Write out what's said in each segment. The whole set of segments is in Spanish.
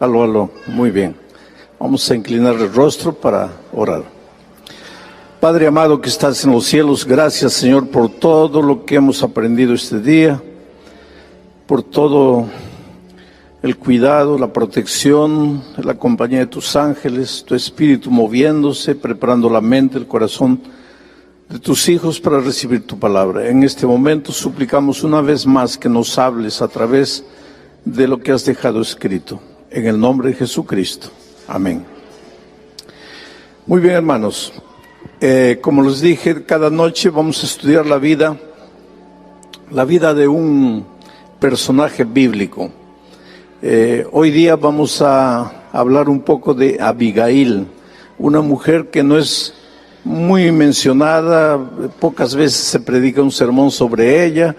Aló, aló, muy bien. Vamos a inclinar el rostro para orar. Padre amado que estás en los cielos, gracias Señor por todo lo que hemos aprendido este día, por todo el cuidado, la protección, la compañía de tus ángeles, tu espíritu moviéndose, preparando la mente, el corazón de tus hijos para recibir tu palabra. En este momento suplicamos una vez más que nos hables a través de lo que has dejado escrito. En el nombre de Jesucristo. Amén. Muy bien, hermanos. Como les dije, cada noche vamos a estudiar la vida de un personaje bíblico. Hoy día vamos a hablar un poco de Abigail, una mujer que no es muy mencionada, pocas veces se predica un sermón sobre ella,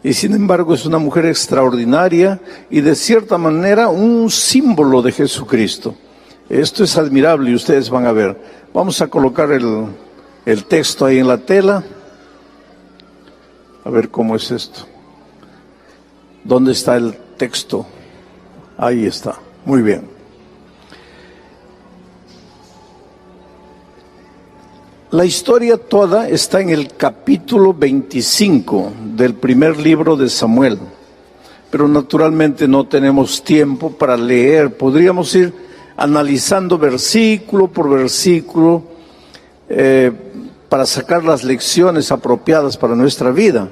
y sin embargo es una mujer extraordinaria y de cierta manera un símbolo de Jesucristo. Esto es admirable y ustedes van a ver. Vamos a colocar el texto ahí en la tela. A ver cómo es esto. ¿Dónde está el texto? Ahí está. Muy bien. La historia toda está en el capítulo 25 del primer libro de Samuel, pero naturalmente no tenemos tiempo para leer. Podríamos ir analizando versículo por versículo para sacar las lecciones apropiadas para nuestra vida.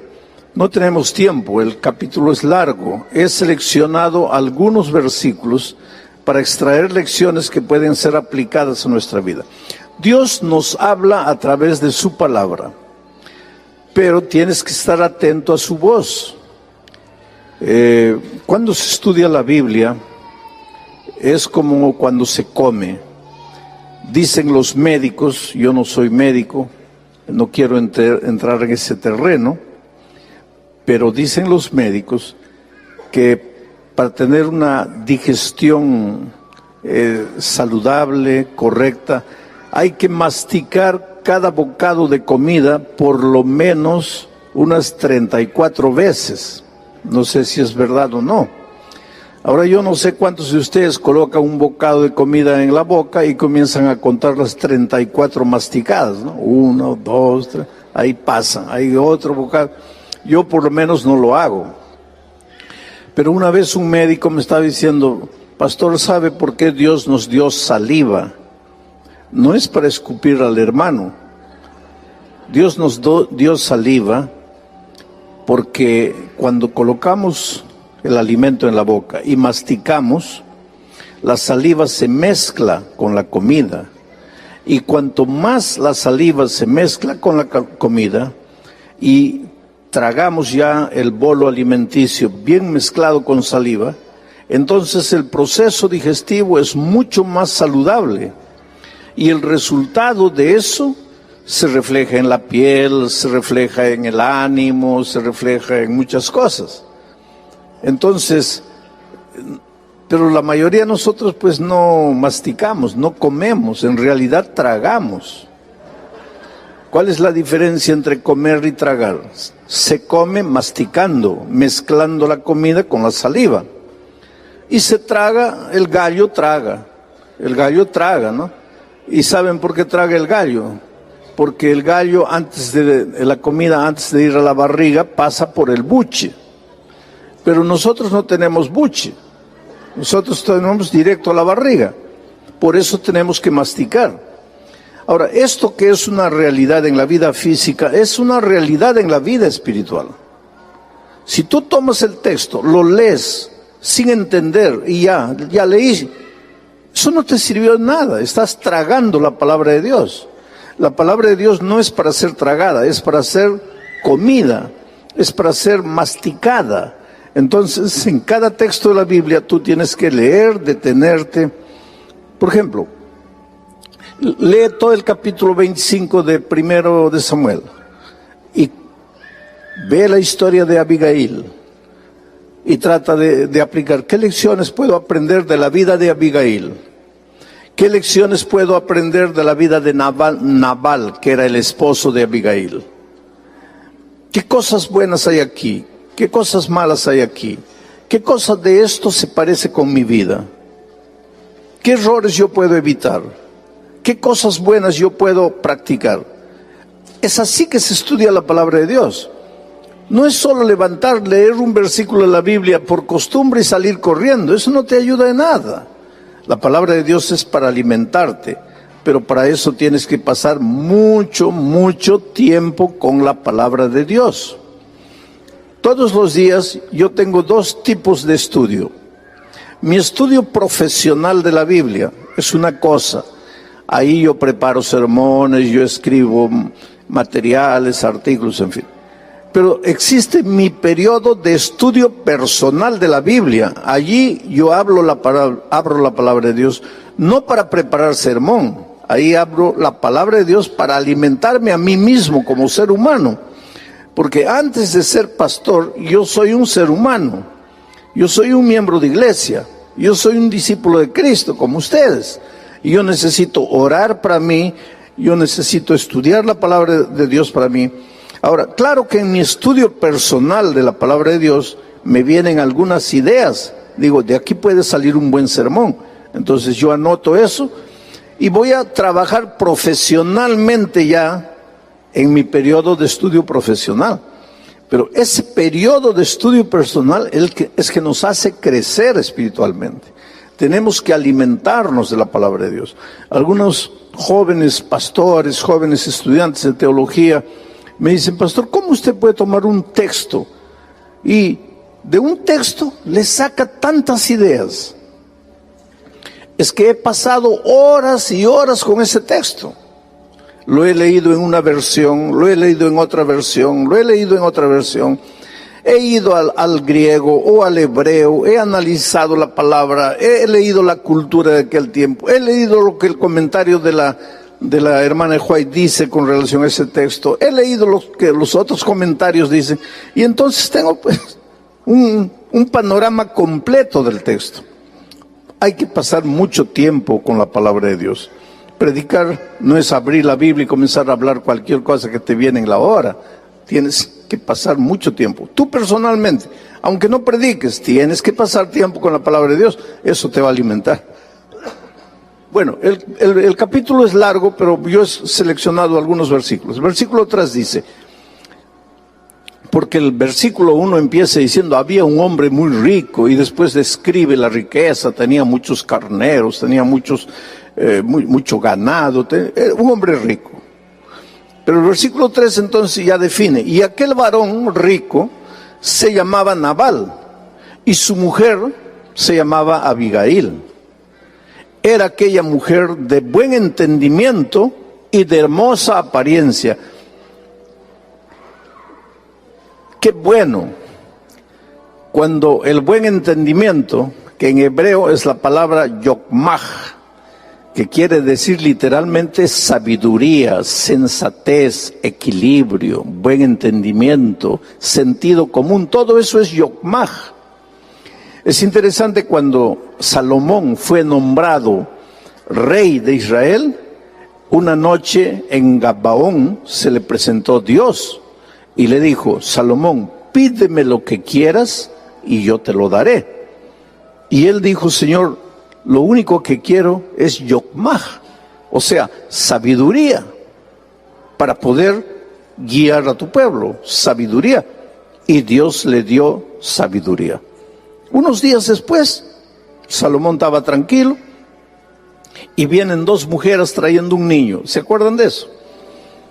No tenemos tiempo, el capítulo es largo. He seleccionado algunos versículos para extraer lecciones que pueden ser aplicadas a nuestra vida. Dios nos habla a través de su palabra, pero tienes que estar atento a su voz. Cuando se estudia la Biblia, es como cuando se come. Dicen los médicos, yo no soy médico, no quiero entrar en ese terreno, pero dicen los médicos que para tener una digestión saludable, correcta, hay que masticar cada bocado de comida por lo menos unas 34 veces. No sé si es verdad o no. Ahora yo no sé cuántos de ustedes colocan un bocado de comida en la boca y comienzan a contar las 34 masticadas, ¿no? 1, 2, 3, ahí pasan, hay otro bocado. Yo por lo menos no lo hago. Pero una vez un médico me estaba diciendo, pastor, ¿sabe por qué Dios nos dio saliva? No es para escupir al hermano. Dios nos dio saliva porque cuando colocamos el alimento en la boca y masticamos, la saliva se mezcla con la comida. Y cuanto más la saliva se mezcla con la comida y tragamos ya el bolo alimenticio bien mezclado con saliva, entonces el proceso digestivo es mucho más saludable. Y el resultado de eso se refleja en la piel, se refleja en el ánimo, se refleja en muchas cosas. Entonces, pero la mayoría de nosotros pues no masticamos, no comemos, en realidad tragamos. ¿Cuál es la diferencia entre comer y tragar? Se come masticando, mezclando la comida con la saliva. Y se traga, el gallo traga, ¿no? ¿Y saben por qué traga el gallo? Porque el gallo antes de la comida, antes de ir a la barriga, pasa por el buche. Pero nosotros no tenemos buche. Nosotros tenemos directo a la barriga. Por eso tenemos que masticar. Ahora, esto que es una realidad en la vida física, es una realidad en la vida espiritual. Si tú tomas el texto, lo lees sin entender y ya leí, eso no te sirvió de nada, estás tragando la palabra de Dios. La palabra de Dios no es para ser tragada, es para ser comida, es para ser masticada. Entonces, en cada texto de la Biblia tú tienes que leer, detenerte. Por ejemplo, lee todo el capítulo 25 de primero de Samuel y ve la historia de Abigail y trata de aplicar. ¿Qué lecciones puedo aprender de la vida de Abigail? ¿Qué lecciones puedo aprender de la vida de Nabal, que era el esposo de Abigail? ¿Qué cosas buenas hay aquí? ¿Qué cosas malas hay aquí? ¿Qué cosa de esto se parece con mi vida? ¿Qué errores yo puedo evitar? ¿Qué cosas buenas yo puedo practicar? Es así que se estudia la palabra de Dios. No es solo levantar, leer un versículo de la Biblia por costumbre y salir corriendo. Eso no te ayuda en nada. La palabra de Dios es para alimentarte, pero para eso tienes que pasar mucho tiempo con la palabra de Dios. Todos los días yo tengo dos tipos de estudio. Mi estudio profesional de la Biblia es una cosa. Ahí yo preparo sermones, yo escribo materiales, artículos, en fin. Pero existe mi periodo de estudio personal de la Biblia. Allí yo abro la palabra de Dios, no para preparar sermón. Ahí abro la palabra de Dios para alimentarme a mí mismo como ser humano. Porque antes de ser pastor, yo soy un ser humano. Yo soy un miembro de iglesia. Yo soy un discípulo de Cristo, como ustedes. Y yo necesito orar para mí. Yo necesito estudiar la palabra de Dios para mí. Ahora, claro que en mi estudio personal de la palabra de Dios me vienen algunas ideas. Digo, de aquí puede salir un buen sermón. Entonces yo anoto eso y voy a trabajar profesionalmente ya en mi periodo de estudio profesional. Pero ese periodo de estudio personal es que nos hace crecer espiritualmente. Tenemos que alimentarnos de la palabra de Dios. Algunos jóvenes pastores, jóvenes estudiantes de teología me dicen: pastor, ¿cómo usted puede tomar un texto y de un texto le saca tantas ideas? Es que he pasado horas y horas con ese texto. Lo he leído en una versión, lo he leído en otra versión, lo he leído en otra versión. He ido al griego o al hebreo, he analizado la palabra, he leído la cultura de aquel tiempo, he leído lo que el comentario de la hermana White dice con relación a ese texto, he leído lo que los otros comentarios dicen, y entonces tengo pues un panorama completo del texto. Hay que pasar mucho tiempo con la palabra de Dios. Predicar no es abrir la Biblia y comenzar a hablar cualquier cosa que te viene en la hora. Tienes que pasar mucho tiempo. Tú personalmente, aunque no prediques, tienes que pasar tiempo con la palabra de Dios. Eso te va a alimentar. Bueno, el capítulo es largo, pero yo he seleccionado algunos versículos. El versículo 3 dice, porque el versículo 1 empieza diciendo: había un hombre muy rico, y después describe la riqueza, tenía muchos carneros, tenía mucho ganado, un hombre rico. Pero el versículo 3 entonces ya define: y aquel varón rico se llamaba Nabal, y su mujer se llamaba Abigail. Era aquella mujer de buen entendimiento y de hermosa apariencia. Qué bueno cuando el buen entendimiento, que en hebreo es la palabra yokmah, que quiere decir literalmente sabiduría, sensatez, equilibrio, buen entendimiento, sentido común, todo eso es yokmah. Es interesante, cuando Salomón fue nombrado rey de Israel, una noche en Gabaón se le presentó Dios y le dijo: Salomón, pídeme lo que quieras y yo te lo daré. Y él dijo: Señor, lo único que quiero es yokmah, o sea, sabiduría, para poder guiar a tu pueblo, sabiduría. Y Dios le dio sabiduría. Unos días después, Salomón estaba tranquilo y vienen dos mujeres trayendo un niño. ¿Se acuerdan de eso?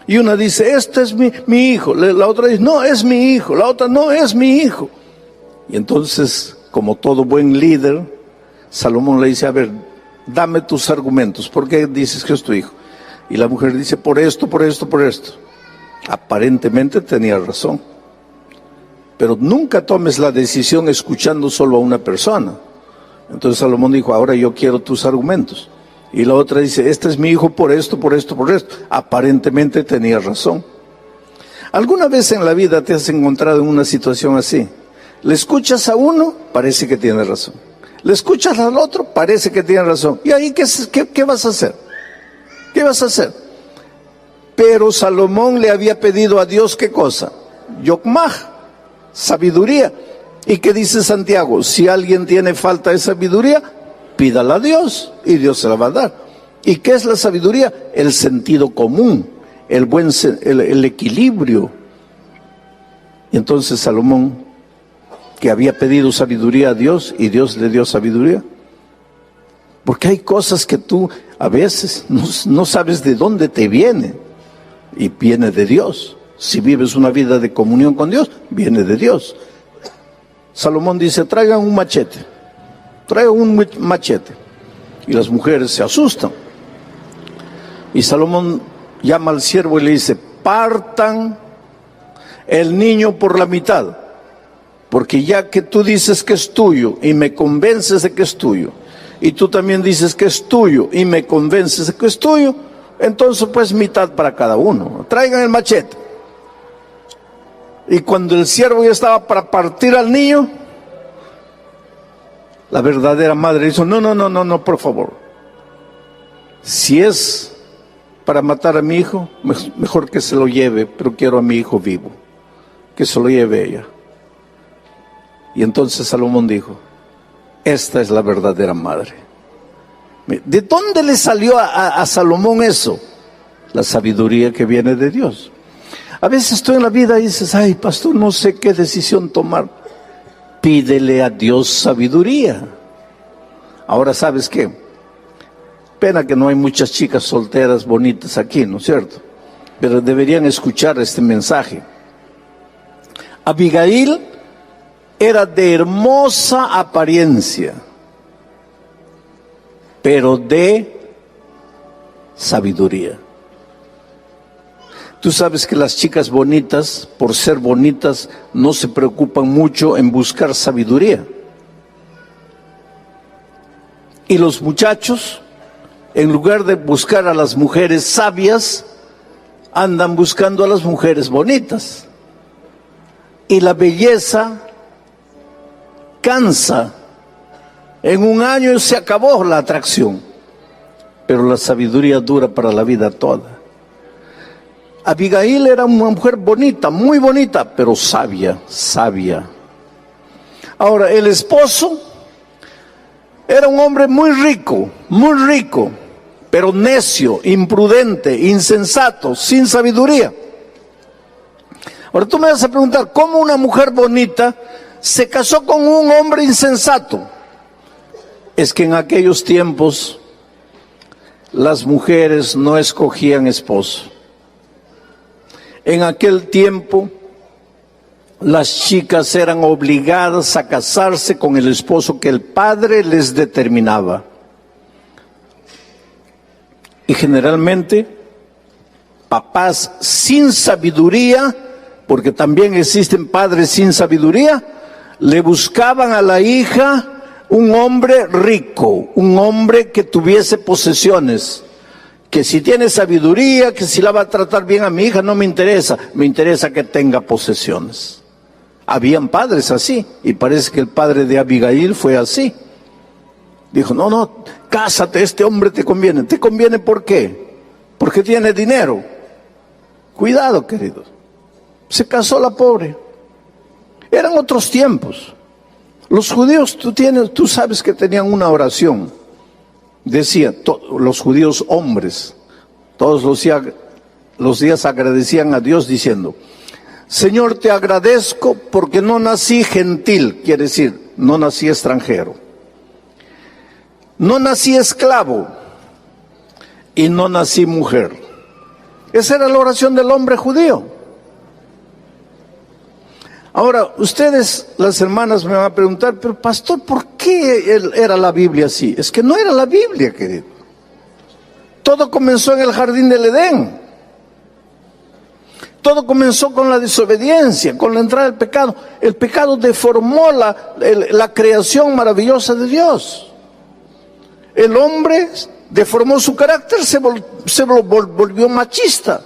Y una dice: este es mi hijo. La otra dice: no, es mi hijo. La otra: no, es mi hijo. Y entonces, como todo buen líder, Salomón le dice: a ver, dame tus argumentos. ¿Por qué dices que es tu hijo? Y la mujer dice: por esto, por esto, por esto. Aparentemente tenía razón. Pero nunca tomes la decisión escuchando solo a una persona. Entonces Salomón dijo: ahora yo quiero tus argumentos. Y la otra dice: este es mi hijo por esto, por esto, por esto. Aparentemente tenía razón. ¿Alguna vez en la vida te has encontrado en una situación así? Le escuchas a uno, parece que tiene razón. Le escuchas al otro, parece que tiene razón. ¿Y ahí qué vas a hacer? ¿Qué vas a hacer? Pero Salomón le había pedido a Dios, ¿qué cosa? Yokmah, sabiduría. ¿Y qué dice Santiago? Si alguien tiene falta de sabiduría, pídala a Dios y Dios se la va a dar. ¿Y qué es la sabiduría? El sentido común, el equilibrio. Y entonces Salomón, que había pedido sabiduría a Dios y Dios le dio sabiduría. Porque hay cosas que tú a veces no sabes de dónde te viene, y viene de Dios. Si vives una vida de comunión con Dios, viene de Dios. Salomón dice, traigan un machete, y las mujeres se asustan. Y Salomón llama al siervo y le dice, partan el niño por la mitad, porque ya que tú dices que es tuyo y me convences de que es tuyo, y tú también dices que es tuyo y me convences de que es tuyo, entonces pues mitad para cada uno. Traigan el machete. Y cuando el siervo ya estaba para partir al niño, la verdadera madre dijo, no, por favor. Si es para matar a mi hijo, mejor que se lo lleve, pero quiero a mi hijo vivo. Que se lo lleve ella. Y entonces Salomón dijo, esta es la verdadera madre. ¿De dónde le salió a Salomón eso? La sabiduría que viene de Dios. A veces tú en la vida dices, ay, pastor, no sé qué decisión tomar. Pídele a Dios sabiduría. Ahora, ¿sabes qué? Pena que no hay muchas chicas solteras bonitas aquí, ¿no es cierto? Pero deberían escuchar este mensaje. Abigail era de hermosa apariencia, pero de sabiduría. Tú sabes que las chicas bonitas, por ser bonitas, no se preocupan mucho en buscar sabiduría. Y los muchachos, en lugar de buscar a las mujeres sabias, andan buscando a las mujeres bonitas. Y la belleza cansa. En un año se acabó la atracción, pero la sabiduría dura para la vida toda. Abigail era una mujer bonita, muy bonita, pero sabia. Ahora, el esposo era un hombre muy rico, pero necio, imprudente, insensato, sin sabiduría. Ahora tú me vas a preguntar, ¿cómo una mujer bonita se casó con un hombre insensato? Es que en aquellos tiempos las mujeres no escogían esposo. En aquel tiempo las chicas eran obligadas a casarse con el esposo que el padre les determinaba. Y generalmente papás sin sabiduría, porque también existen padres sin sabiduría, le buscaban a la hija un hombre rico, un hombre que tuviese posesiones, que si tiene sabiduría, que si la va a tratar bien a mi hija, no me interesa, me interesa que tenga posesiones. Habían padres así, y parece que el padre de Abigail fue así. Dijo, no, cásate, este hombre te conviene. ¿Te conviene por qué? Porque tiene dinero. Cuidado, queridos. Se casó la pobre. Eran otros tiempos. Los judíos, tú sabes que tenían una oración. Decía, los judíos hombres, todos los días agradecían a Dios diciendo, Señor, te agradezco porque no nací gentil, quiere decir, no nací extranjero. No nací esclavo y no nací mujer. Esa era la oración del hombre judío. Ahora, ustedes, las hermanas, me van a preguntar, pero pastor, ¿por qué era la Biblia así? Es que no era la Biblia, querido. Todo comenzó en el jardín del Edén. Todo comenzó con la desobediencia, con la entrada del pecado. El pecado deformó la creación maravillosa de Dios. El hombre deformó su carácter, se volvió machista.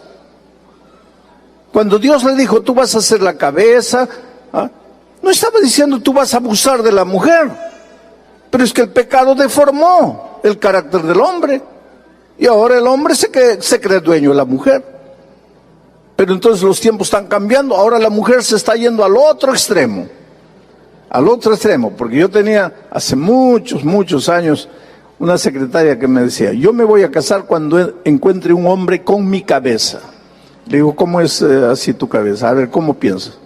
Cuando Dios le dijo, tú vas a ser la cabeza, no estaba diciendo tú vas a abusar de la mujer, pero es que el pecado deformó el carácter del hombre, y ahora el hombre se cree dueño de la mujer. Pero entonces los tiempos están cambiando, ahora la mujer se está yendo al otro extremo, porque yo tenía hace muchos años una secretaria que me decía, yo me voy a casar cuando encuentre un hombre con mi cabeza. Le digo, ¿cómo es así tu cabeza? A ver, ¿cómo piensas?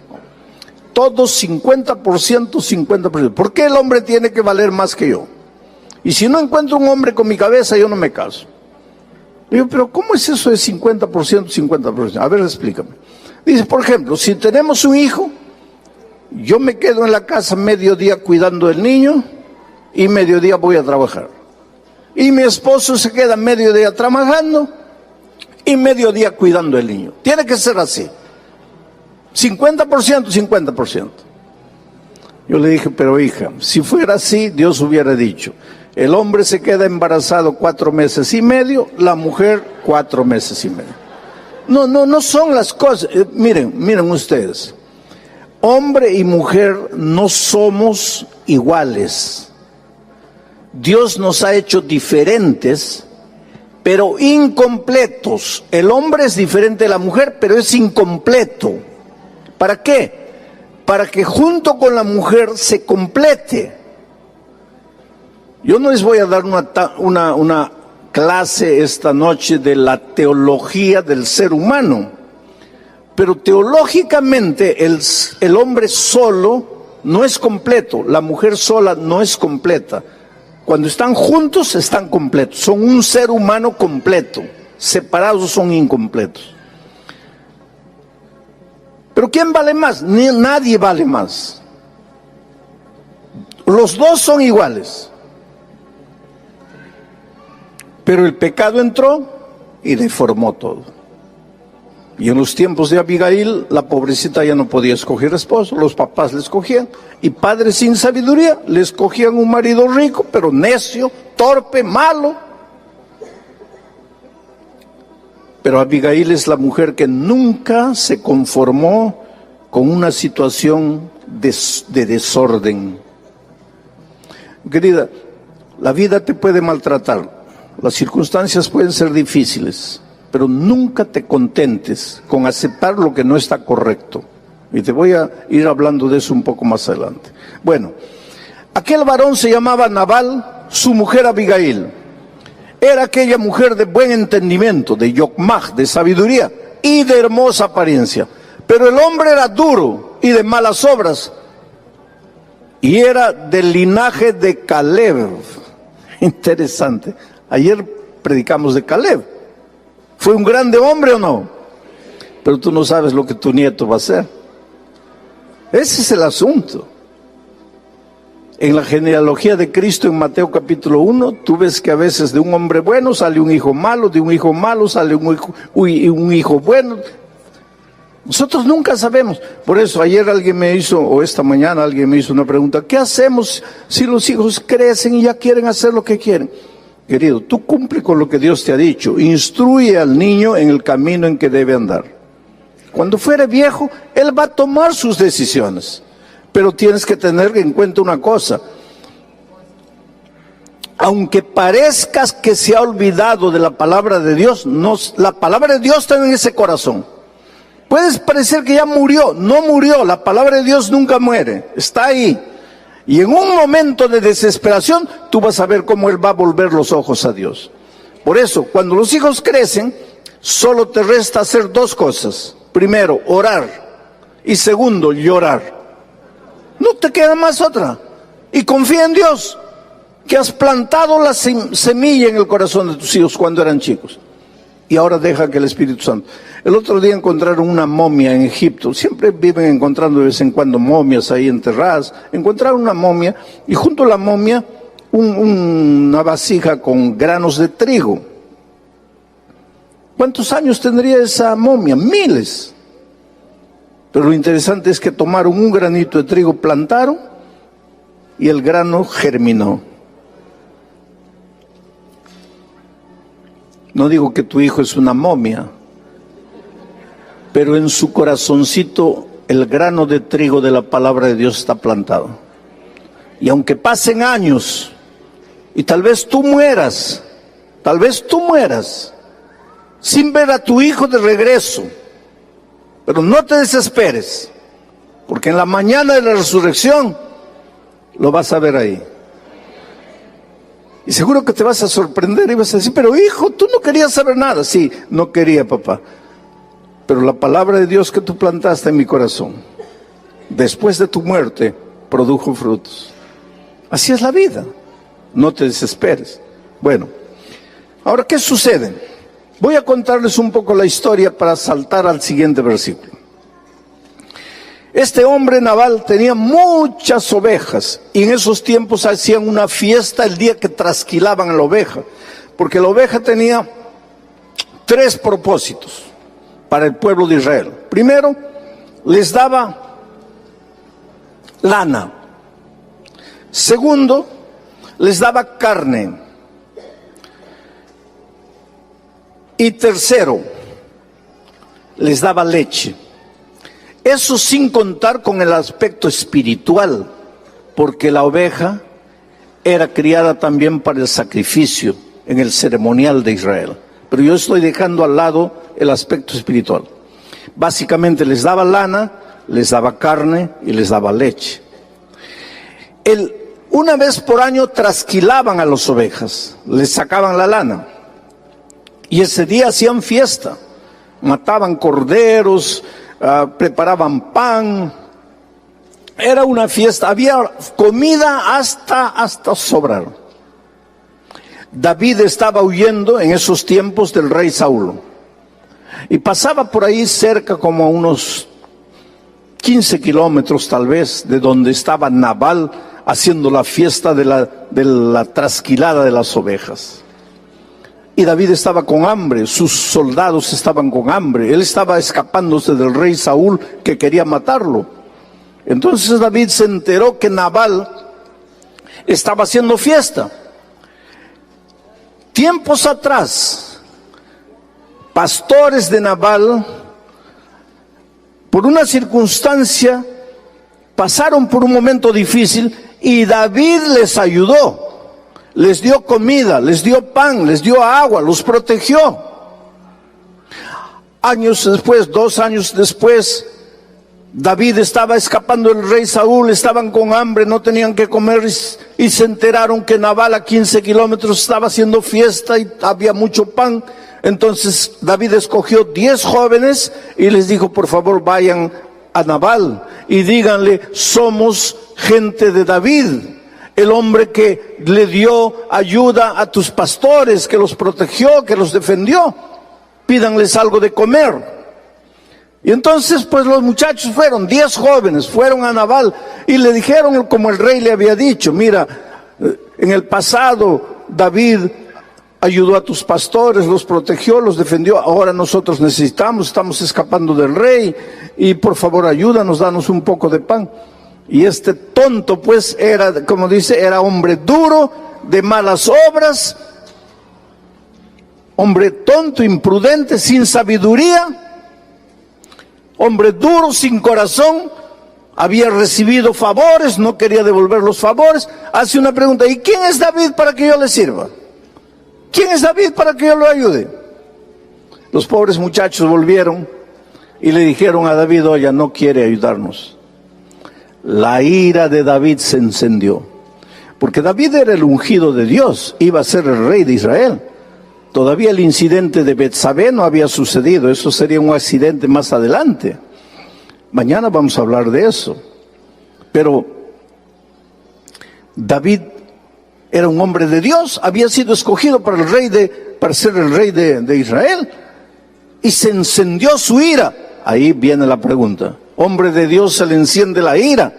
Todos 50%, 50%. ¿Por qué el hombre tiene que valer más que yo? Y si no encuentro un hombre con mi cabeza, yo no me caso. Le digo, pero ¿cómo es eso de 50%, 50%? A ver, explícame. Dice, por ejemplo, si tenemos un hijo, yo me quedo en la casa mediodía cuidando del niño y mediodía voy a trabajar. Y mi esposo se queda mediodía trabajando y mediodía cuidando del niño. Tiene que ser así. 50%, 50%. Yo le dije, pero hija, si fuera así, Dios hubiera dicho, el hombre se queda embarazado 4 meses y medio, la mujer 4 meses y medio. No son las cosas. Miren ustedes. Hombre y mujer no somos iguales. Dios nos ha hecho diferentes, pero incompletos. El hombre es diferente de la mujer, pero es incompleto. ¿Para qué? Para que junto con la mujer se complete. Yo no les voy a dar una clase esta noche de la teología del ser humano, pero teológicamente el hombre solo no es completo, la mujer sola no es completa. Cuando están juntos están completos, son un ser humano completo, separados son incompletos. Pero ¿quién vale más? Nadie vale más. Los dos son iguales. Pero el pecado entró y deformó todo. Y en los tiempos de Abigail, la pobrecita ya no podía escoger esposo, los papás le escogían, y padres sin sabiduría le escogían un marido rico, pero necio, torpe, malo. Pero Abigail es la mujer que nunca se conformó con una situación de desorden. Querida, la vida te puede maltratar, las circunstancias pueden ser difíciles, pero nunca te contentes con aceptar lo que no está correcto. Y te voy a ir hablando de eso un poco más adelante. Bueno, aquel varón se llamaba Nabal, su mujer Abigail. Era aquella mujer de buen entendimiento, de yokmaj, de sabiduría y de hermosa apariencia. Pero el hombre era duro y de malas obras. Y era del linaje de Caleb. Interesante. Ayer predicamos de Caleb. ¿Fue un grande hombre o no? Pero tú no sabes lo que tu nieto va a hacer. Ese es el asunto. En la genealogía de Cristo en Mateo capítulo 1, tú ves que a veces de un hombre bueno sale un hijo malo, de un hijo malo sale un hijo bueno. Nosotros nunca sabemos. Por eso ayer alguien me hizo, o esta mañana alguien me hizo una pregunta, ¿qué hacemos si los hijos crecen y ya quieren hacer lo que quieren? Querido, tú cumple con lo que Dios te ha dicho, instruye al niño en el camino en que debe andar. Cuando fuere viejo, él va a tomar sus decisiones. Pero tienes que tener en cuenta una cosa. Aunque parezcas que se ha olvidado de la palabra de Dios, no, la palabra de Dios está en ese corazón. Puedes parecer que ya murió, no murió, la palabra de Dios nunca muere, está ahí. Y en un momento de desesperación, tú vas a ver cómo Él va a volver los ojos a Dios. Por eso, cuando los hijos crecen, solo te resta hacer 2 cosas. Primero, orar. Y segundo, llorar. No te queda más otra. Y confía en Dios, que has plantado la semilla en el corazón de tus hijos cuando eran chicos. Y ahora deja que el Espíritu Santo. El otro día encontraron una momia en Egipto. Siempre viven encontrando de vez en cuando momias ahí enterradas. Encontraron una momia y junto a la momia una vasija con granos de trigo. ¿Cuántos años tendría esa momia? Miles. Pero lo interesante es que tomaron un granito de trigo, plantaron y el grano germinó. No digo que tu hijo es una momia, pero en su corazoncito el grano de trigo de la palabra de Dios está plantado. Y aunque pasen años y tal vez tú mueras sin ver a tu hijo de regreso, pero no te desesperes, porque en la mañana de la resurrección lo vas a ver ahí. Y seguro que te vas a sorprender y vas a decir, pero hijo, tú no querías saber nada. Sí, no quería, papá. Pero la palabra de Dios que tú plantaste en mi corazón, después de tu muerte, produjo frutos. Así es la vida. No te desesperes. Bueno, ahora, ¿qué sucede? Voy a contarles un poco la historia para saltar al siguiente versículo. Este hombre Nabal tenía muchas ovejas y en esos tiempos hacían una fiesta el día que trasquilaban a la oveja, porque la oveja tenía 3 propósitos para el pueblo de Israel. Primero, les daba lana. Segundo, les daba carne. Y tercero, les daba leche. Eso sin contar con el aspecto espiritual, porque la oveja era criada también para el sacrificio en el ceremonial de Israel. Pero yo estoy dejando al lado el aspecto espiritual. Básicamente les daba lana, les daba carne y les daba leche. Una vez por año trasquilaban a las ovejas, les sacaban la lana. Y ese día hacían fiesta, mataban corderos, preparaban pan, era una fiesta, había comida hasta sobrar. David estaba huyendo en esos tiempos del rey Saúl y pasaba por ahí cerca como a unos 15 kilómetros tal vez de donde estaba Nabal haciendo la fiesta de la trasquilada de las ovejas. Y David estaba con hambre, sus soldados estaban con hambre, él estaba escapándose del rey Saúl que quería matarlo. Entonces David se enteró que Nabal estaba haciendo fiesta. Tiempos atrás, pastores de Nabal, por una circunstancia, pasaron por un momento difícil y David les ayudó. Les dio comida, les dio pan, les dio agua, los protegió. Años después, 2 años después, David estaba escapando del rey Saúl, estaban con hambre, no tenían que comer y se enteraron que Nabal a 15 kilómetros estaba haciendo fiesta y había mucho pan. Entonces David escogió 10 jóvenes y les dijo, por favor vayan a Nabal y díganle, somos gente de David, el hombre que le dio ayuda a tus pastores, que los protegió, que los defendió. Pídanles algo de comer. Y entonces pues los muchachos fueron, 10 jóvenes, fueron a Nabal y le dijeron como el rey le había dicho, mira, en el pasado David ayudó a tus pastores, los protegió, los defendió, ahora nosotros estamos escapando del rey y por favor ayúdanos, danos un poco de pan. Y este tonto pues era, como dice, era hombre duro, de malas obras, hombre tonto, imprudente, sin sabiduría, hombre duro, sin corazón, había recibido favores, no quería devolver los favores. Hace una pregunta, ¿y quién es David para que yo le sirva? ¿Quién es David para que yo lo ayude? Los pobres muchachos volvieron y le dijeron a David, oye, no quiere ayudarnos. La ira de David se encendió, porque David era el ungido de Dios, iba a ser el rey de Israel. Todavía el incidente de Betsabé no había sucedido, eso sería un accidente más adelante. Mañana vamos a hablar de eso. Pero David era un hombre de Dios, había sido escogido para ser el rey de Israel, y se encendió su ira. Ahí viene la pregunta. Hombre de Dios se le enciende la ira.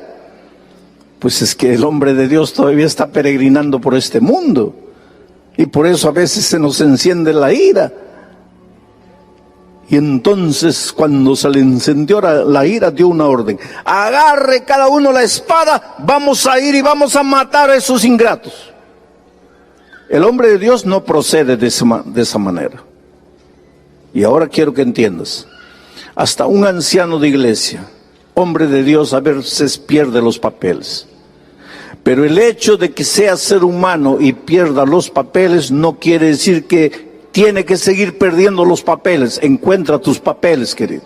Pues es que el hombre de Dios todavía está peregrinando por este mundo. Y por eso a veces se nos enciende la ira. Y entonces cuando se le encendió la ira, dio una orden. Agarre cada uno la espada, vamos a ir y vamos a matar a esos ingratos. El hombre de Dios no procede de esa manera. Y ahora quiero que entiendas. Hasta un anciano de iglesia, hombre de Dios, a veces pierde los papeles. Pero el hecho de que sea ser humano y pierda los papeles no quiere decir que tiene que seguir perdiendo los papeles. Encuentra tus papeles, querido.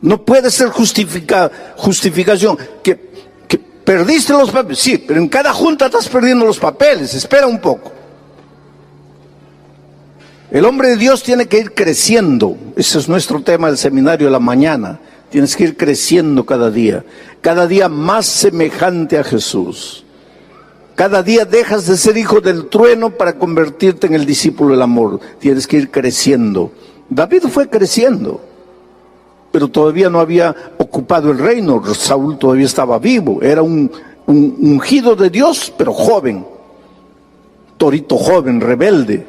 No puede ser justificación que ¿Perdiste los papeles? Sí, pero en cada junta estás perdiendo los papeles. Espera un poco. El hombre de Dios tiene que ir creciendo. Ese es nuestro tema del seminario de la mañana. Tienes que ir creciendo cada día más semejante a Jesús. Cada día dejas de ser hijo del trueno para convertirte en el discípulo del amor. Tienes que ir creciendo. David fue creciendo, pero todavía no había ocupado el reino. Saúl todavía estaba vivo. Era un ungido de Dios, pero joven. Torito joven, rebelde.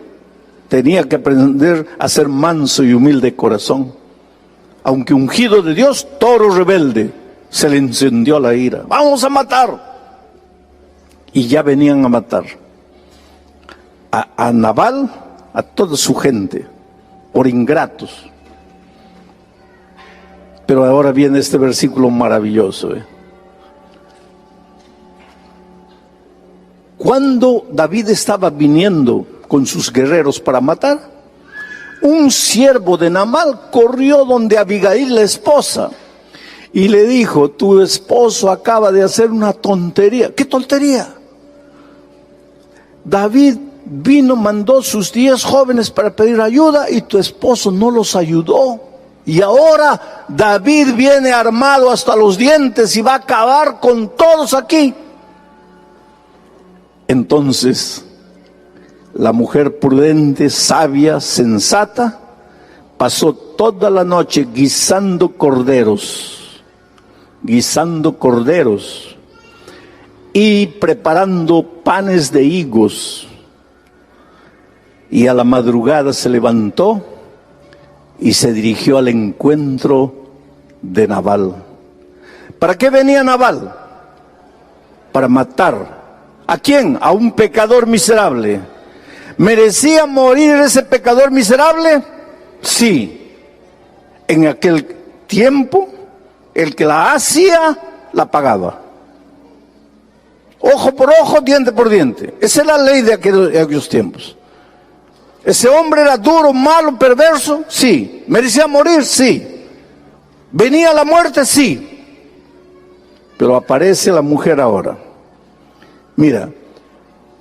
Tenía que aprender a ser manso y humilde de corazón. Aunque ungido de Dios, toro rebelde, se le encendió la ira. ¡Vamos a matar! Y ya venían a matar a Nabal, a toda su gente, por ingratos. Pero ahora viene este versículo maravilloso. Cuando David estaba viniendo con sus guerreros para matar, un siervo de Nabal corrió donde Abigail, la esposa, y le dijo: tu esposo acaba de hacer una tontería. ¿Qué tontería? David vino, mandó sus 10 jóvenes para pedir ayuda y tu esposo no los ayudó. Y ahora David viene armado hasta los dientes y va a acabar con todos aquí. Entonces, la mujer prudente, sabia, sensata, pasó toda la noche guisando corderos y preparando panes de higos. Y a la madrugada se levantó y se dirigió al encuentro de Nabal. ¿Para qué venía Nabal? Para matar. ¿A quién? A un pecador miserable. ¿Merecía morir ese pecador miserable? Sí. En aquel tiempo, el que la hacía, la pagaba. Ojo por ojo, diente por diente. Esa es la ley de aquellos tiempos. ¿Ese hombre era duro, malo, perverso? Sí. ¿Merecía morir? Sí. ¿Venía la muerte? Sí. Pero aparece la mujer ahora. Mira,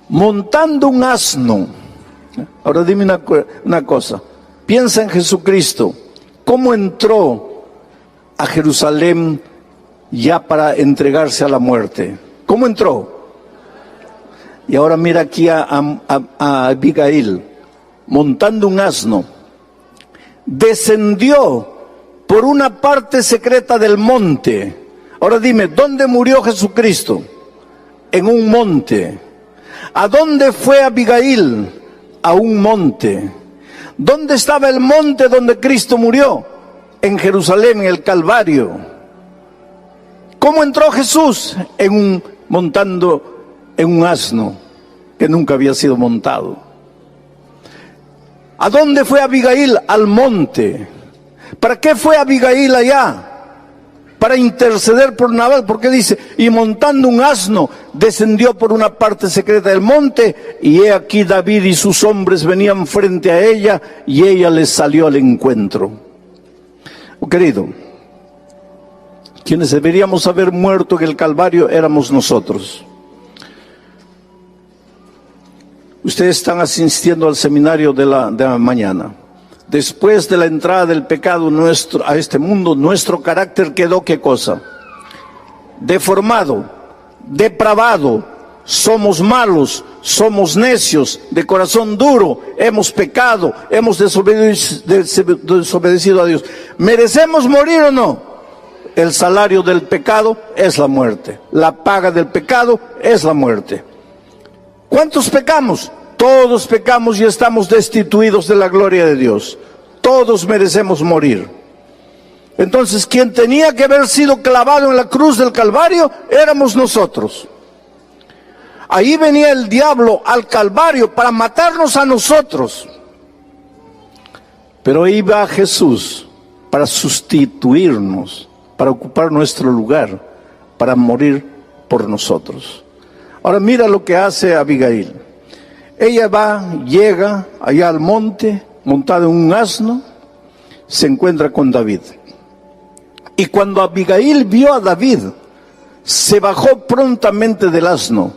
montando un asno. Ahora dime una cosa. Piensa en Jesucristo. ¿Cómo entró a Jerusalén ya para entregarse a la muerte? ¿Cómo entró? Y ahora mira aquí a Abigail, montando un asno. Descendió por una parte secreta del monte. Ahora dime, ¿dónde murió Jesucristo? En un monte. ¿A dónde fue Abigail? A un monte. ¿Dónde estaba el monte donde Cristo murió? En Jerusalén, en el Calvario. ¿Cómo entró Jesús? Montando en un asno que nunca había sido montado. ¿A dónde fue Abigail? Al monte. ¿Para qué fue Abigail allá? Para interceder por Nabal, porque dice, y montando un asno, descendió por una parte secreta del monte, y he aquí David y sus hombres venían frente a ella, y ella les salió al encuentro. Oh, querido, quienes deberíamos haber muerto en el Calvario éramos nosotros. Ustedes están asistiendo al seminario de la mañana. Después de la entrada del pecado a este mundo, nuestro carácter quedó, ¿qué cosa? Deformado, depravado, somos malos, somos necios, de corazón duro, hemos pecado, hemos desobedecido a Dios. ¿Merecemos morir o no? El salario del pecado es la muerte. La paga del pecado es la muerte. ¿Cuántos pecamos? Todos pecamos y estamos destituidos de la gloria de Dios. Todos merecemos morir. Entonces, quien tenía que haber sido clavado en la cruz del Calvario, éramos nosotros. Ahí venía el diablo al Calvario para matarnos a nosotros. Pero ahí va Jesús para sustituirnos, para ocupar nuestro lugar, para morir por nosotros. Ahora mira lo que hace Abigail. Ella llega allá al monte, montada en un asno, se encuentra con David. Y cuando Abigail vio a David, se bajó prontamente del asno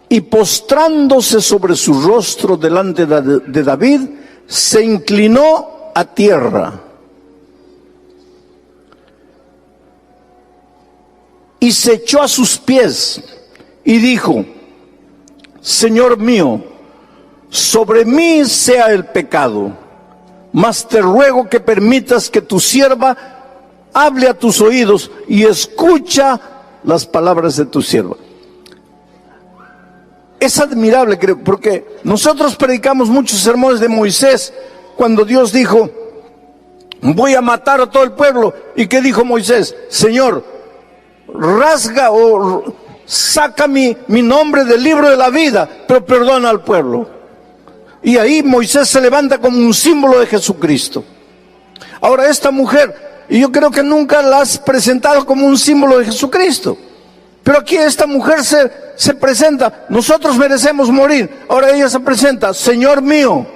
y postrándose sobre su rostro delante de David, se inclinó a tierra. Y se echó a sus pies y dijo: Señor mío, sobre mí sea el pecado, mas te ruego que permitas que tu sierva hable a tus oídos y escucha las palabras de tu sierva. Es admirable, creo, porque nosotros predicamos muchos sermones de Moisés cuando Dios dijo: voy a matar a todo el pueblo. ¿Y qué dijo Moisés? Señor, rasga o saca mi nombre del libro de la vida, pero perdona al pueblo. Y ahí Moisés se levanta como un símbolo de Jesucristo. Ahora esta mujer, y yo creo que nunca la has presentado como un símbolo de Jesucristo, pero aquí esta mujer se presenta: nosotros merecemos morir. Ahora ella se presenta: Señor mío,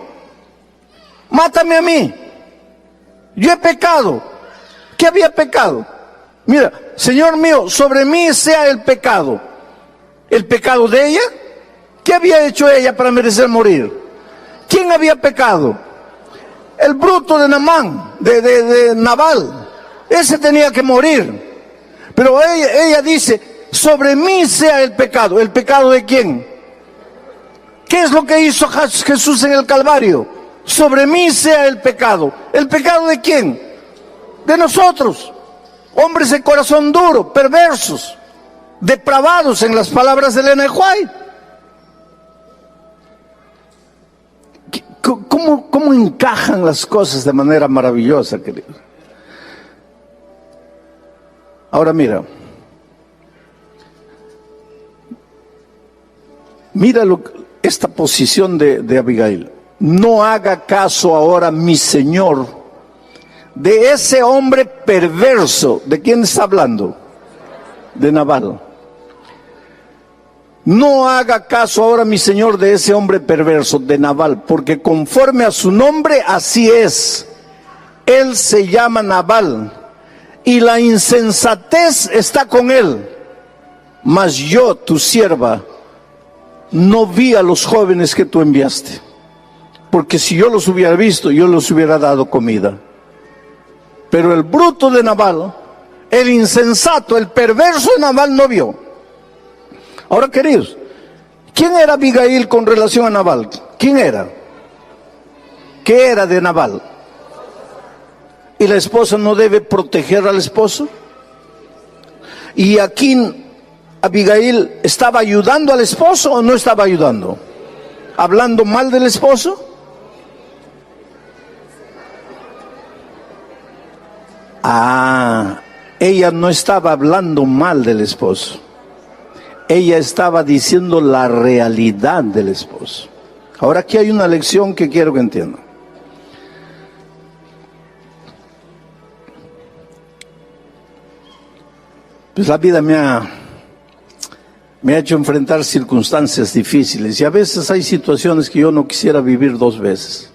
mátame a mí, yo he pecado. ¿Qué había pecado? Mira, Señor mío, sobre mí sea el pecado. ¿El pecado de ella? ¿Qué había hecho ella para merecer morir? ¿Quién había pecado? El bruto de Naamán, de Nabal. Ese tenía que morir. Pero ella dice: sobre mí sea el pecado. ¿El pecado de quién? ¿Qué es lo que hizo Jesús en el Calvario? Sobre mí sea el pecado. ¿El pecado de quién? De nosotros. Hombres de corazón duro, perversos, depravados, en las palabras de Elena White. ¿Cómo encajan las cosas de manera maravillosa, querido? Ahora mira esta posición de Abigail. No haga caso ahora, mi señor, de ese hombre perverso. ¿De quién está hablando? De Nabal. No haga caso ahora, mi señor, de ese hombre perverso, de Nabal, porque conforme a su nombre, así es. Él se llama Nabal, y la insensatez está con él. Mas yo, tu sierva, no vi a los jóvenes que tú enviaste, porque si yo los hubiera visto, yo los hubiera dado comida. Pero el bruto de Nabal, el insensato, el perverso de Nabal no vio. Ahora, queridos, ¿quién era Abigail con relación a Nabal? ¿Quién era? ¿Qué era de Nabal? ¿Y la esposa no debe proteger al esposo? ¿Y aquí Abigail estaba ayudando al esposo o no estaba ayudando? ¿Hablando mal del esposo? Ella no estaba hablando mal del esposo. Ella estaba diciendo la realidad del esposo. Ahora aquí hay una lección que quiero que entiendan. Pues la vida me ha hecho enfrentar circunstancias difíciles, y a veces hay situaciones que yo no quisiera vivir dos veces.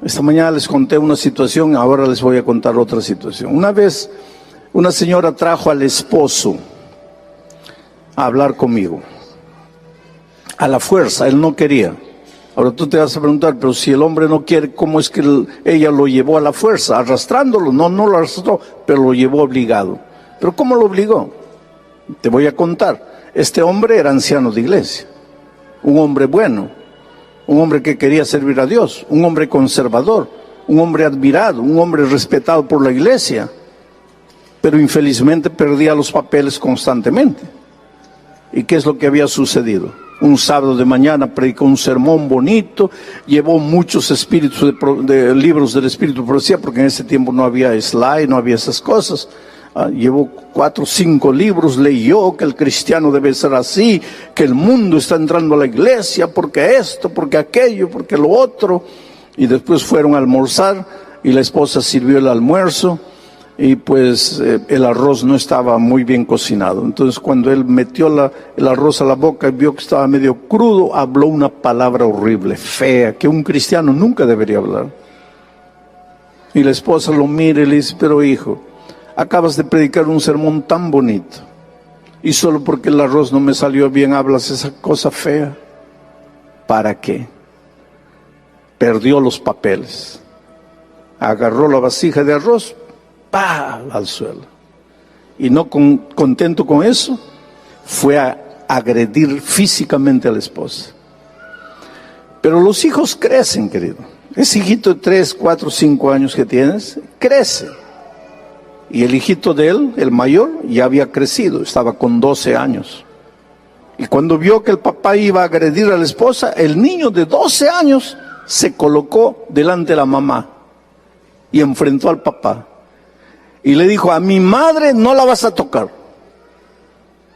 Esta mañana les conté una situación, ahora les voy a contar otra situación. Una vez una señora trajo al esposo a hablar conmigo, a la fuerza. Él no quería. Ahora tú te vas a preguntar: pero si el hombre no quiere, ¿cómo es que ella lo llevó a la fuerza? Arrastrándolo. No lo arrastró, pero lo llevó obligado. ¿Pero cómo lo obligó? Te voy a contar. Este hombre era anciano de iglesia, un hombre bueno, un hombre que quería servir a Dios, un hombre conservador, un hombre admirado, un hombre respetado por la iglesia, pero infelizmente perdía los papeles constantemente. ¿Y qué es lo que había sucedido? Un sábado de mañana predicó un sermón bonito, llevó muchos espíritus de libros del espíritu de profecía, porque en ese tiempo no había slide, no había esas cosas. Llevó 4 o 5 libros, leyó que el cristiano debe ser así, que el mundo está entrando a la iglesia, porque esto, porque aquello, porque lo otro. Y después fueron a almorzar, y la esposa sirvió el almuerzo, y pues el arroz no estaba muy bien cocinado. Entonces cuando él metió el arroz a la boca y vio que estaba medio crudo, habló una palabra horrible, fea, que un cristiano nunca debería hablar. Y la esposa lo mira y le dice: pero hijo, acabas de predicar un sermón tan bonito y solo porque el arroz no me salió bien hablas esa cosa fea. ¿Para qué? Perdió los papeles, agarró la vasija de arroz, ¡pah!, al suelo. Y no contento con eso, fue a agredir físicamente a la esposa. Pero los hijos crecen, querido. Ese hijito de 3, 4, 5 años que tienes, crece. Y el hijito de él, el mayor, ya había crecido, estaba con 12 años. Y cuando vio que el papá iba a agredir a la esposa, el niño de 12 años se colocó delante de la mamá y enfrentó al papá. Y le dijo, a mi madre no la vas a tocar.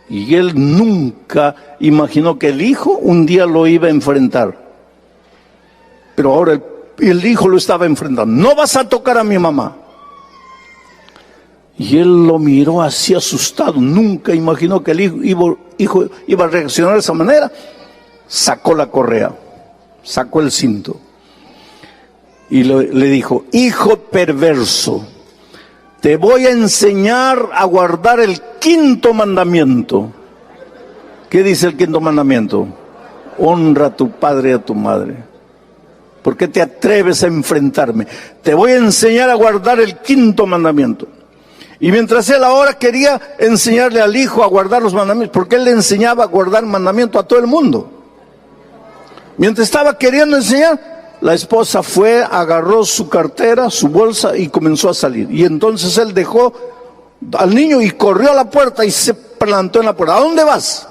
Y él nunca imaginó que el hijo un día lo iba a enfrentar. Pero ahora el hijo lo estaba enfrentando. No vas a tocar a mi mamá. Y él lo miró así asustado. Nunca imaginó que el hijo iba a reaccionar de esa manera. Sacó la correa, sacó el cinto. Y le dijo, hijo perverso, te voy a enseñar a guardar el 5.º mandamiento. ¿Qué dice el 5.º mandamiento? Honra a tu padre y a tu madre. ¿Por qué te atreves a enfrentarme? Te voy a enseñar a guardar el 5.º mandamiento. Y mientras él ahora quería enseñarle al hijo a guardar los mandamientos, porque él le enseñaba a guardar mandamientos a todo el mundo. Mientras estaba queriendo enseñar, la esposa fue, agarró su cartera, su bolsa y comenzó a salir. Y entonces él dejó al niño y corrió a la puerta y se plantó en la puerta. ¿A dónde vas?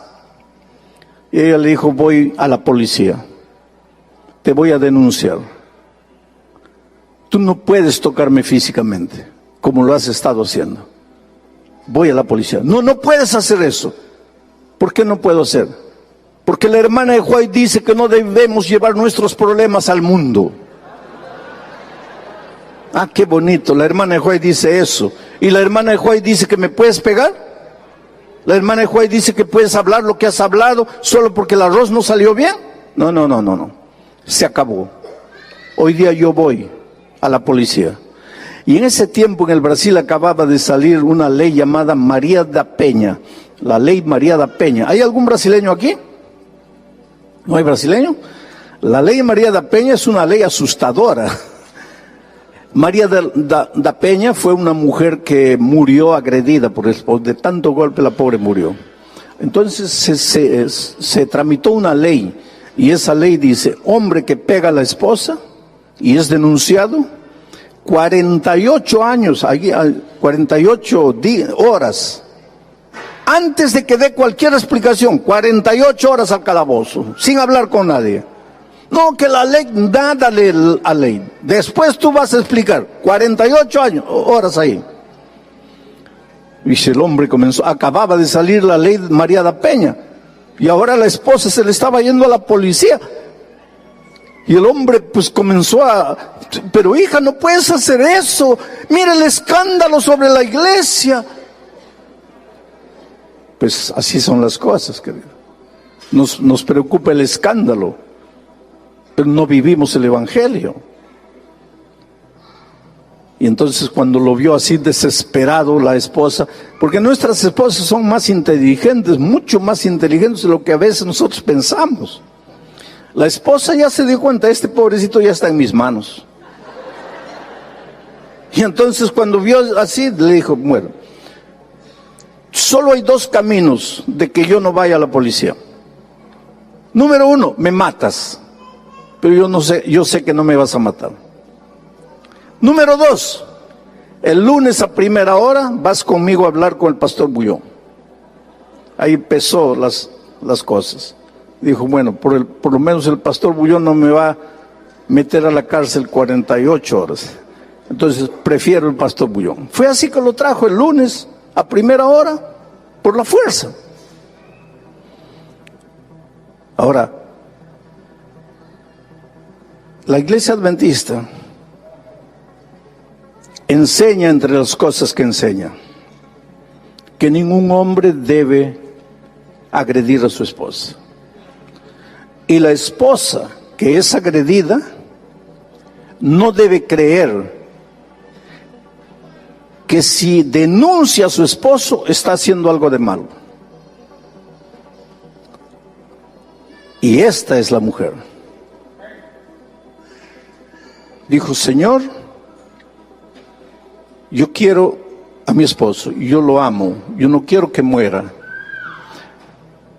Y ella le dijo, voy a la policía. Te voy a denunciar. Tú no puedes tocarme físicamente, como lo has estado haciendo. Voy a la policía. No, no puedes hacer eso. ¿Por qué no puedo hacer? Porque la hermana de White dice que no debemos llevar nuestros problemas al mundo. Ah, qué bonito, la hermana de White dice eso. Y la hermana de White dice que me puedes pegar. La hermana de White dice que puedes hablar lo que has hablado solo porque el arroz no salió bien. No, no, no, no, no. Se acabó. Hoy día yo voy a la policía. Y en ese tiempo en el Brasil acababa de salir una ley llamada María da Penha. La ley María da Penha. ¿Hay algún brasileño aquí? ¿No hay brasileño? La ley María da Penha es una ley asustadora. María da Penha fue una mujer que murió agredida por el esposo. De tanto golpe la pobre murió. Entonces se tramitó una ley. Y esa ley dice, hombre que pega a la esposa y es denunciado, 48 años, 48 horas, antes de que dé cualquier explicación, 48 horas al calabozo, sin hablar con nadie. No, que la ley, nada a ley. Después tú vas a explicar, 48 horas ahí. Y el hombre acababa de salir la ley María da Penha. Y ahora la esposa se le estaba yendo a la policía. Y el hombre pues comenzó pero hija, no puedes hacer eso. Mira el escándalo sobre la iglesia. Pues así son las cosas, querido. Nos preocupa el escándalo, pero no vivimos el evangelio. Y entonces cuando lo vio así desesperado la esposa, porque nuestras esposas son más inteligentes, mucho más inteligentes de lo que a veces nosotros pensamos. La esposa ya se dio cuenta, este pobrecito ya está en mis manos. Y entonces cuando vio así, le dijo, bueno, solo hay 2 caminos de que yo no vaya a la policía. Número 1, me matas, pero yo sé que no me vas a matar. Número 2, el lunes a primera hora vas conmigo a hablar con el pastor Bullón. Ahí empezó las cosas. Dijo, bueno, por lo menos el pastor Bullón no me va a meter a la cárcel 48 horas. Entonces prefiero el pastor Bullón. Fue así que lo trajo el lunes a primera hora por la fuerza. Ahora, la iglesia adventista enseña entre las cosas que enseña que ningún hombre debe agredir a su esposa. Y la esposa que es agredida no debe creer que si denuncia a su esposo está haciendo algo de malo. Y esta es la mujer. Dijo: Señor, yo quiero a mi esposo, yo lo amo, yo no quiero que muera.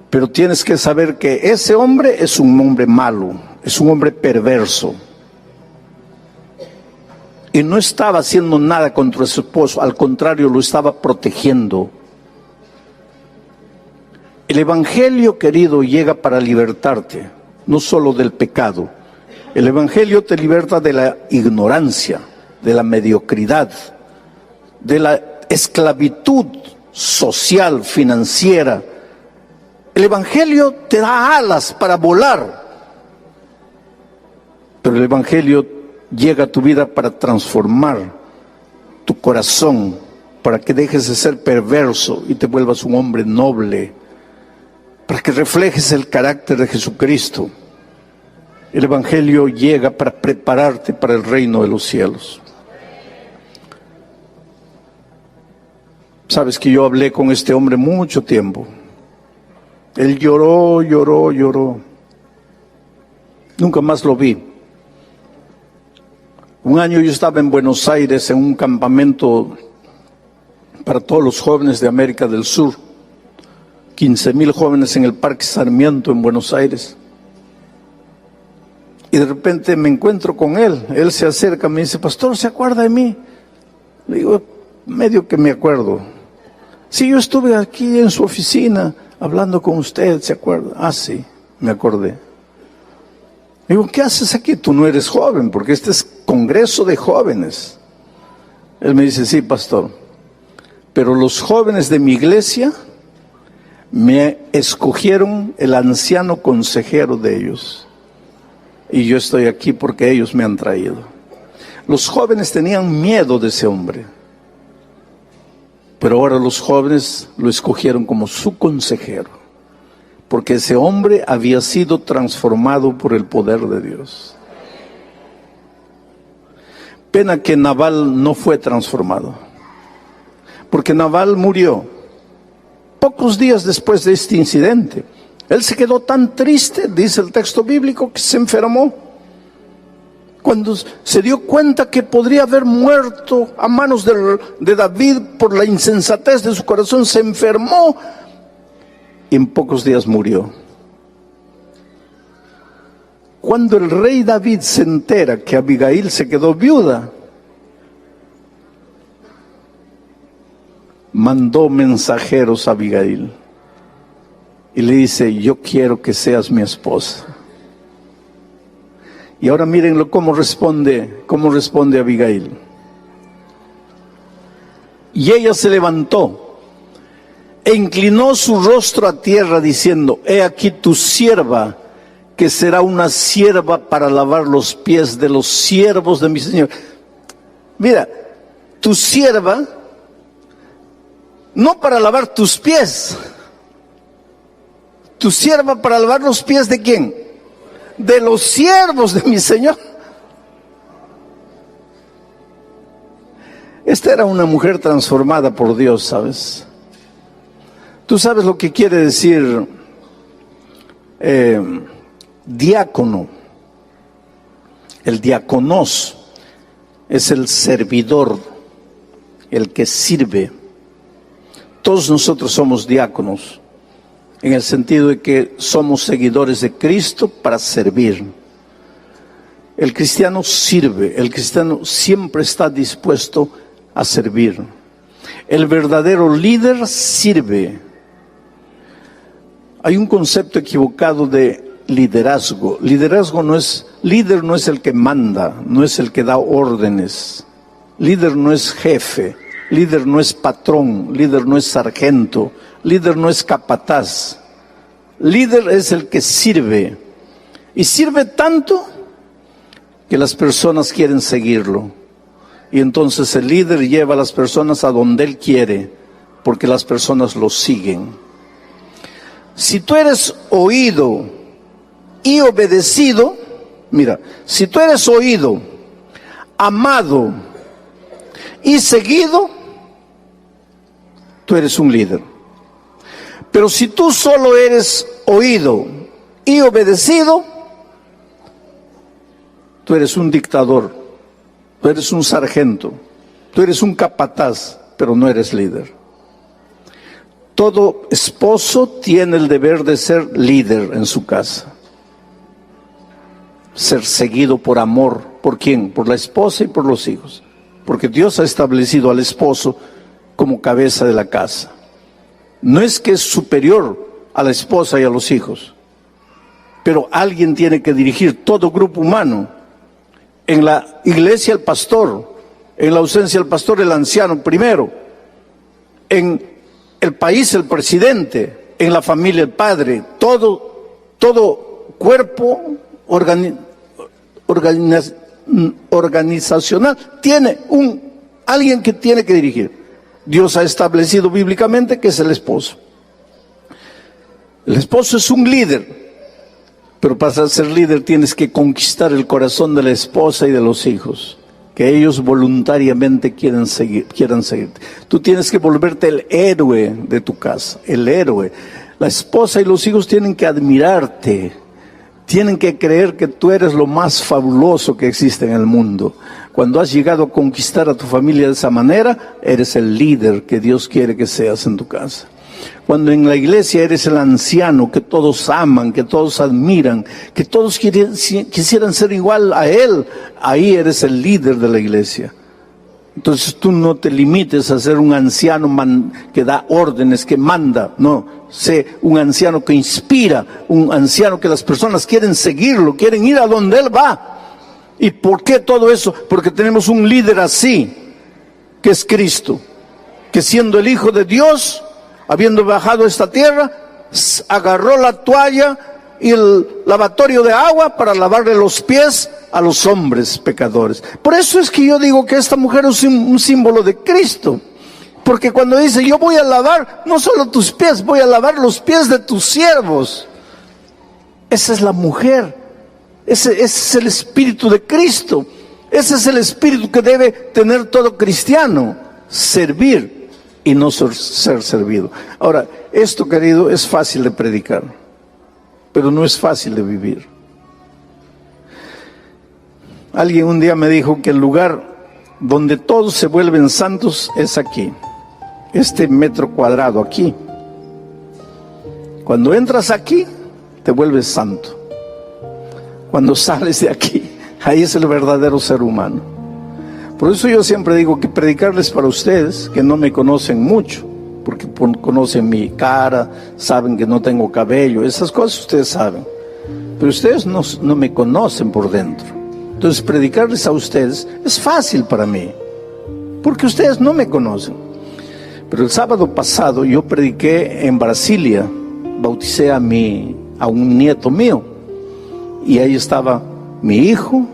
Pero tienes que saber que ese hombre es un hombre malo, es un hombre perverso. Y no estaba haciendo nada contra su esposo, al contrario, lo estaba protegiendo. El Evangelio, querido, llega para libertarte, no solo del pecado. El Evangelio te liberta de la ignorancia, de la mediocridad, de la esclavitud social, financiera. El Evangelio te da alas para volar, pero el Evangelio llega a tu vida para transformar tu corazón, para que dejes de ser perverso y te vuelvas un hombre noble, para que reflejes el carácter de Jesucristo. El Evangelio llega para prepararte para el reino de los cielos. Sabes que yo hablé con este hombre mucho tiempo. Él lloró, lloró, lloró. Nunca más lo vi. Un año yo estaba en Buenos Aires en un campamento para todos los jóvenes de América del Sur. 15,000 jóvenes en el Parque Sarmiento en Buenos Aires. Y de repente me encuentro con él. Él se acerca, me dice: pastor, ¿se acuerda de mí? Le digo: medio que me acuerdo. Sí, yo estuve aquí en su oficina hablando con usted, ¿se acuerda? Ah, sí, me acordé. Le digo: ¿qué haces aquí? Tú no eres joven, porque este es congreso de jóvenes. Él me dice: sí, pastor, pero los jóvenes de mi iglesia me escogieron el anciano consejero de ellos. Y yo estoy aquí porque ellos me han traído. Los jóvenes tenían miedo de ese hombre. Pero ahora los jóvenes lo escogieron como su consejero. Porque ese hombre había sido transformado por el poder de Dios. Pena que Nabal no fue transformado. Porque Nabal murió pocos días después de este incidente. Él se quedó tan triste, dice el texto bíblico, que se enfermó. Cuando se dio cuenta que podría haber muerto a manos de David por la insensatez de su corazón, se enfermó y en pocos días murió. Cuando el rey David se entera que Abigail se quedó viuda, mandó mensajeros a Abigail y le dice: yo quiero que seas mi esposa. Y ahora mírenlo cómo responde Abigail. Y ella se levantó e inclinó su rostro a tierra diciendo: he aquí tu sierva, que será una sierva para lavar los pies de los siervos de mi Señor. Mira, tu sierva, no para lavar tus pies, tu sierva para lavar los pies ¿de quién? De los siervos de mi Señor. Esta era una mujer transformada por Dios, ¿sabes? Tú sabes lo que quiere decir diácono. El diáconos es el servidor, el que sirve. Todos nosotros somos diáconos, en el sentido de que somos seguidores de Cristo para servir. El cristiano sirve, el cristiano siempre está dispuesto a servir. El verdadero líder sirve. Hay un concepto equivocado de liderazgo. Liderazgo no es, líder no es el que manda, no es el que da órdenes. Líder no es jefe, líder no es patrón, líder no es sargento, líder no es capataz. Líder es el que sirve. Y sirve tanto que las personas quieren seguirlo. Y entonces el líder lleva a las personas a donde él quiere, porque las personas lo siguen. Si tú eres oído y obedecido, mira, si tú eres oído, amado y seguido, tú eres un líder. Pero si tú solo eres oído y obedecido, tú eres un dictador, tú eres un sargento, tú eres un capataz, pero no eres líder. Todo esposo tiene el deber de ser líder en su casa. Ser seguido por amor. ¿Por quién? Por la esposa y por los hijos. Porque Dios ha establecido al esposo como cabeza de la casa. No es que es superior a la esposa y a los hijos, pero alguien tiene que dirigir todo grupo humano. En la iglesia el pastor, en la ausencia del pastor el anciano primero, en el país el presidente, en la familia el padre, todo cuerpo organizacional tiene alguien que tiene que dirigir. Dios ha establecido bíblicamente que es el esposo. El esposo es un líder, pero para ser líder tienes que conquistar el corazón de la esposa y de los hijos, que ellos voluntariamente quieran seguirte. Tú tienes que volverte el héroe de tu casa, el héroe. La esposa y los hijos tienen que admirarte, tienen que creer que tú eres lo más fabuloso que existe en el mundo. Cuando has llegado a conquistar a tu familia de esa manera, eres el líder que Dios quiere que seas en tu casa. Cuando en la iglesia eres el anciano que todos aman, que todos admiran, que todos quisieran ser igual a él, ahí eres el líder de la iglesia. Entonces tú no te limites a ser un anciano que da órdenes, que manda, no. Sé un anciano que inspira, un anciano que las personas quieren seguirlo, quieren ir a donde él va. ¿Y por qué todo eso? Porque tenemos un líder así, que es Cristo, que siendo el Hijo de Dios, habiendo bajado a esta tierra, agarró la toalla y el lavatorio de agua para lavarle los pies a los hombres pecadores. Por eso es que yo digo que esta mujer es un símbolo de Cristo. Porque cuando dice, yo voy a lavar no solo tus pies, voy a lavar los pies de tus siervos. Esa es la mujer. Ese es el espíritu de Cristo. Ese es el espíritu que debe tener todo cristiano. Servir y no ser servido. Ahora, esto, querido, es fácil de predicar, pero no es fácil de vivir. Alguien un día me dijo que el lugar donde todos se vuelven santos es aquí. Este metro cuadrado aquí. Cuando entras aquí, te vuelves santo. Cuando sales de aquí, ahí es el verdadero ser humano. Por eso yo siempre digo que predicarles para ustedes, que no me conocen mucho, porque conocen mi cara, saben que no tengo cabello, esas cosas ustedes saben. Pero ustedes no me conocen por dentro. Entonces predicarles a ustedes es fácil para mí, porque ustedes no me conocen. Pero el sábado pasado yo prediqué en Brasilia, bauticé a un nieto mío, y ahí estaba mi hijo,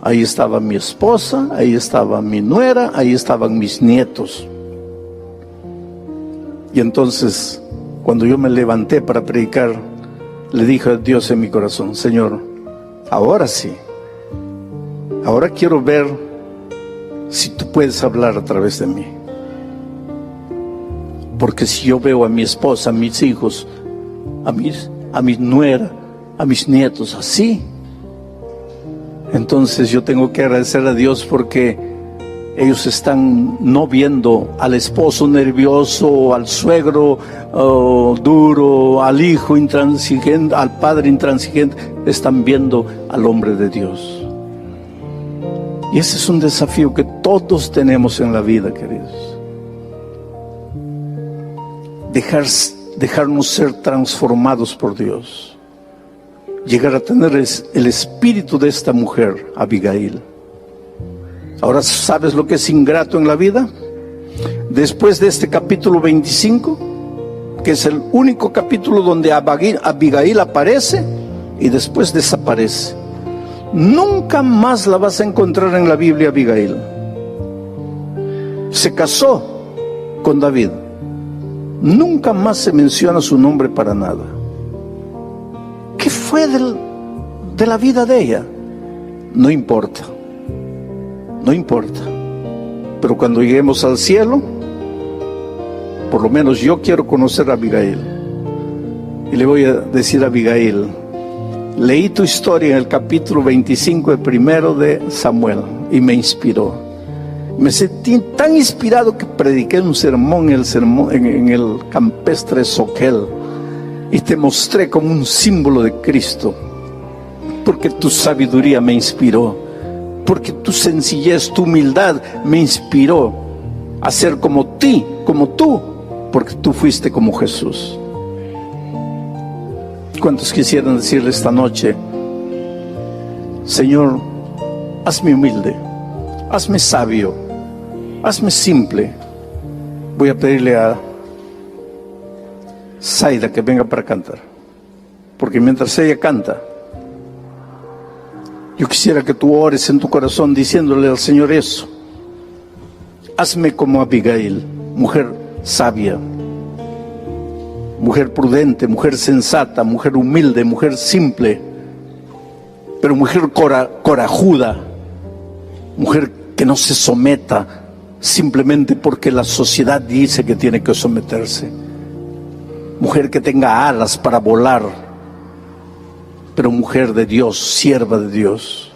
ahí estaba mi esposa, ahí estaba mi nuera, ahí estaban mis nietos. Y entonces, cuando yo me levanté para predicar, le dije a Dios en mi corazón, Señor, ahora sí, ahora quiero ver si tú puedes hablar a través de mí. Porque si yo veo a mi esposa, a mis hijos, a mi nuera, a mis nietos así, entonces yo tengo que agradecer a Dios porque ellos están no viendo al esposo nervioso, al suegro duro, al hijo intransigente, al padre intransigente, están viendo al hombre de Dios. Y ese es un desafío que todos tenemos en la vida, queridos. Dejarnos ser transformados por Dios. Llegar a tener el espíritu de esta mujer, Abigail. Ahora, ¿sabes lo que es ingrato en la vida? Después de este capítulo 25, que es el único capítulo donde Abigail aparece y después desaparece. Nunca más la vas a encontrar en la Biblia, Abigail. Se casó con David. Nunca más se menciona su nombre para nada. ¿Qué fue de la vida de ella? No importa. No importa. Pero cuando lleguemos al cielo, por lo menos yo quiero conocer a Abigail. Y le voy a decir a Abigail, leí tu historia en el capítulo 25 de primero de Samuel y me inspiró. Me sentí tan inspirado que prediqué un sermón en el campestre Soquel y te mostré como un símbolo de Cristo, porque tu sabiduría me inspiró, porque tu sencillez, tu humildad me inspiró a ser como tú, porque tú fuiste como Jesús. ¿Cuántos quisieran decirle esta noche, Señor, hazme humilde, hazme sabio, hazme simple? Voy a pedirle a Zaida que venga para cantar, porque mientras ella canta, yo quisiera que tú ores en tu corazón diciéndole al Señor eso. Hazme como Abigail, mujer sabia, mujer prudente, mujer sensata, mujer humilde, mujer simple, pero mujer corajuda, mujer que no se someta simplemente porque la sociedad dice que tiene que someterse, mujer que tenga alas para volar, pero mujer de Dios, sierva de Dios.